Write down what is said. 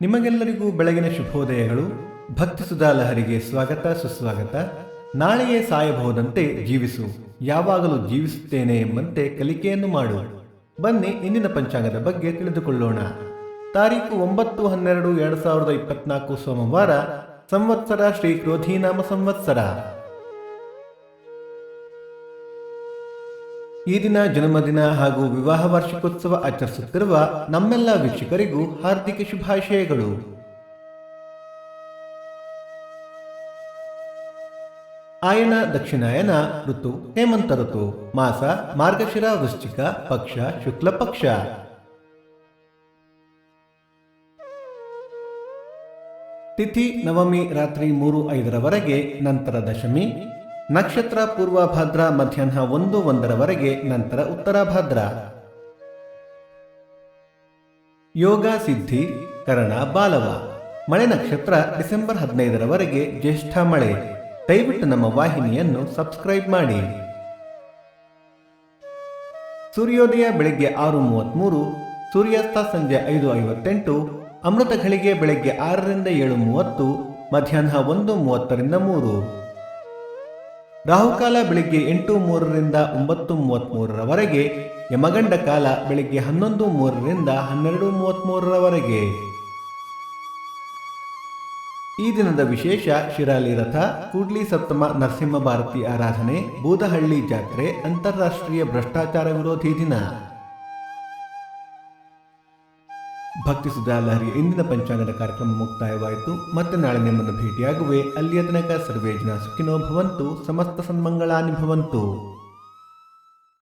ನಿಮಗೆಲ್ಲರಿಗೂ ಬೆಳಗಿನ ಶುಭೋದಯಗಳು. ಭಕ್ತಿ ಸುಧಾ ಲಹರಿಗೆ ಸ್ವಾಗತ ಸುಸ್ವಾಗತ. ನಾಳೆಯೇ ಸಾಯಬಹುದಂತೆ ಜೀವಿಸು, ಯಾವಾಗಲೂ ಜೀವಿಸುತ್ತೇನೆ ಎಂಬಂತೆ ಕಲಿಕೆಯನ್ನು ಮಾಡು. ಬನ್ನಿ ಇಂದಿನ ಪಂಚಾಂಗದ ಬಗ್ಗೆ ತಿಳಿದುಕೊಳ್ಳೋಣ. ತಾರೀಕು 9/12/2024 ಸೋಮವಾರ. ಸಂವತ್ಸರ ಶ್ರೀ ಕ್ರೋಧೀನಾಮ ಸಂವತ್ಸರ. ಈ ದಿನ ಜನ್ಮದಿನ ಹಾಗೂ ವಿವಾಹ ವಾರ್ಷಿಕೋತ್ಸವ ಆಚರಿಸುತ್ತಿರುವ ನಮ್ಮೆಲ್ಲ ವೀಕ್ಷಕರಿಗೂ ಹಾರ್ದಿಕ ಶುಭಾಶಯಗಳು. ಆಯನ ದಕ್ಷಿಣಾಯನ ಋತು ಹೇಮಂತ ಋತು. ಮಾಸ ಮಾರ್ಗಶಿರ ವೃಶ್ಚಿಕ. ಪಕ್ಷ ಶುಕ್ಲ ಪಕ್ಷ. ತಿಥಿ ನವಮಿ ರಾತ್ರಿ 3:05 ನಂತರ ದಶಮಿ. ನಕ್ಷತ್ರ ಪೂರ್ವಭಾದ್ರ ಮಧ್ಯಾಹ್ನ 1:01 ನಂತರ ಉತ್ತರಾಭಾದ್ರ. ಯೋಗ ಸಿದ್ಧಿ ಕರಣ ಬಾಲವ. ಮಳೆ ನಕ್ಷತ್ರ ಡಿಸೆಂಬರ್ 15 ಜ್ಯೇಷ್ಠ ಮಳೆ. ದಯವಿಟ್ಟು ನಮ್ಮ ವಾಹಿನಿಯನ್ನು ಸಬ್ಸ್ಕ್ರೈಬ್ ಮಾಡಿ. ಸೂರ್ಯೋದಯ ಬೆಳಗ್ಗೆ 6:33, ಸೂರ್ಯಾಸ್ತ ಸಂಜೆ 5:58, ಅಮೃತ ಘಳಿಗೆ ಬೆಳಗ್ಗೆ 6 ರಿಂದ 7:30, ಮಧ್ಯಾಹ್ನ 1:30 ರಿಂದ 3. ರಾಹುಕಾಲ ಬೆಳಿಗ್ಗೆ 8:03 ರಿಂದ 9:33 ಯಮಗಂಡ ಕಾಲ ಬೆಳಿಗ್ಗೆ 11:03 ರಿಂದ 12:33. ಈ ದಿನದ ವಿಶೇಷ ಶಿರಾಲಿ ರಥ, ಕೂಡ್ಲಿ ಸಪ್ತಮ ನರಸಿಂಹ ಭಾರತಿ ಆರಾಧನೆ, ಬೂದಹಳ್ಳಿ ಜಾತ್ರೆ, ಅಂತಾರಾಷ್ಟ್ರೀಯ ಭ್ರಷ್ಟಾಚಾರ ವಿರೋಧಿ ದಿನ. ಭಕ್ತಿ ಸುಧಾ ಲಹರಿ ಇಂದಿನ ಪಂಚಾಂಗದ ಕಾರ್ಯಕ್ರಮ ಮುಕ್ತಾಯವಾಯಿತು. ಮತ್ತೆ ನಾಳೆ ನಿಮ್ಮನ್ನು ಭೇಟಿಯಾಗುವೆ. ಅಲ್ಲಿಯ ತನಕ ಸರ್ವೇ ಜನ ಸುಖಿನೋ ಭವಂತು, ಸಮಸ್ತ ಸನ್ಮಂಗಳಾನಿ ಭವಂತು.